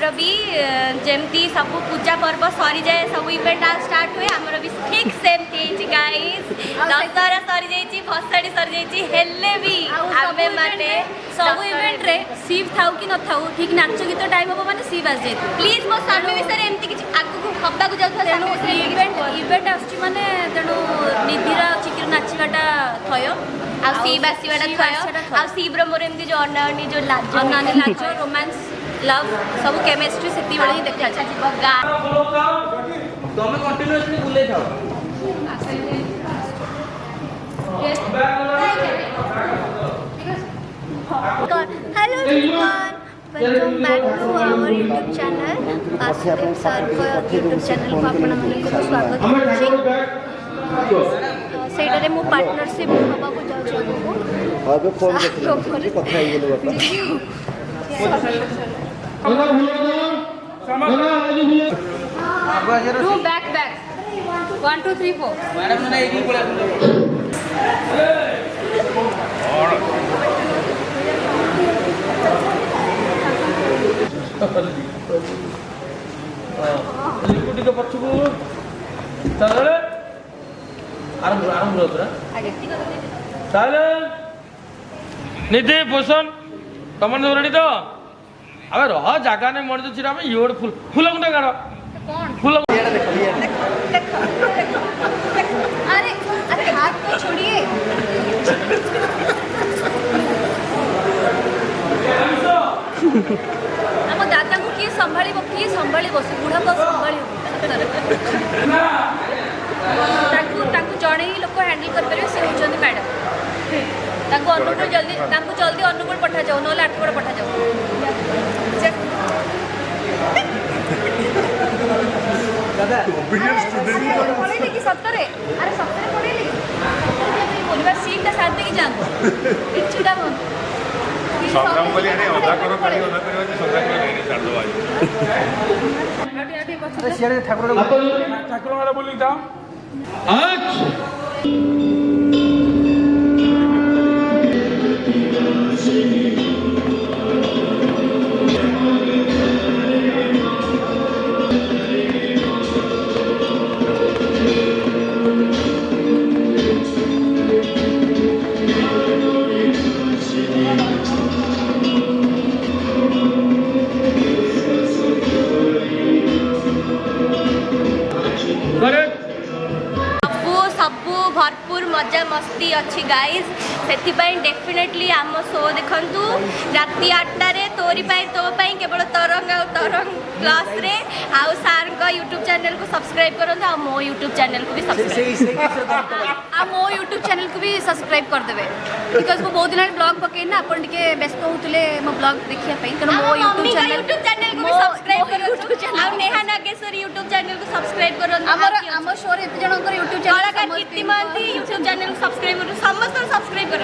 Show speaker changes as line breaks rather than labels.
आमर भी जमती सब पूजा पर्व सरी जाए सब इवेंट स्टार्ट हुए आमर भी ठीक सेमती गाइस दशहरा सरी जाइए भसाड़ी सरी जाइए हेले भी आमे माने
सब इवेंट रे सीव थाउ कि न थाउ ठीक नाच गीत टाइम हम माने सीव आस जाए
प्लीज मो स्वामी विषय एमती किछि आगु हब्बा को जाउथा
तेणु इवेंट आसुची माने तेणु निधिरा चिकिर नाचिकाटा थय
आ सीव आसीबाटा थय आ सीव रो मोर एमती जो अनानी जो लाज
अनानी लाज रोमांस लव सब केमिस्ट्री सेती बेले ही देखा जा
तमे कंटीन्यूअसली बुले थाओ
hello everyone welcome back to our YouTube channel asking sir को यूट्यूब चैनल को आपण मानक स्वागत करछि सेटारे मो पार्टनरशिप हबा को जाउ छ
आगे फोन करते कथा ही गेलो बापा
टू बैक बैक 1 2 3 4
मैडम ने एगी बोला लिक्विड के पछको चल आरंभ आरंभ होतरा चल निधि पोषण तमन रेडी तो अबे रह जागा ने मर जो छिरा में योड फूल फूल गुंडा गाड़ फूल
अरे अरे हाथ तो छोड़िए
हम दादा को किए संभाली बस बुढ़ा को संभाली ताकू जड़े ही लोग हैंडल कर पारे से होचंदी मैडम ताकू अनुकूल जल्दी अनुकूल पठा जाओ नले आठगड़ पठा जाओ
दादा
पढ़ेली कि सतरे अरे सतरे पढ़ेली बोलबा सीट साथ दे जान इच्छुटा मन
संग्राम बोली अरे अधा करो संग्राम नहीं छाड़ दो आज
अरे सियाड़े ठाकुर वाला बोली था आज
भरपूर मजा मस्ती अच्छी गाइज से डेफिनेटली आम शो देखु राति 8टारे तोरी तो केवल तरंग आ तरंग प्लस रे आउ सार का यूट्यूब चैनल को सब्सक्राइब करूँ आ मो यूट्यूब चैनल को भी सब्सक्राइब
आ मो यूट्यूब चैनल को भी सब्सक्राइब कर देबे बिकॉज़ वो बहुत दिन ब्लॉग पके ना अपन टिके व्यस्त होतले मो ब्लॉग देखिया पई तनो मो यूट्यूब चैनल को भी सब्सक्राइब करूँ आ नेहा नागेश्वरी यूट्यूब चैनल को सब्सक्राइब करूँ हमर शो रे एते जनकर यूट्यूब चैनल
कलाकार कीर्ति महांती यूट्यूब चैनल को सब्सक्राइब करूँ समस्त सब्सक्राइब करूँ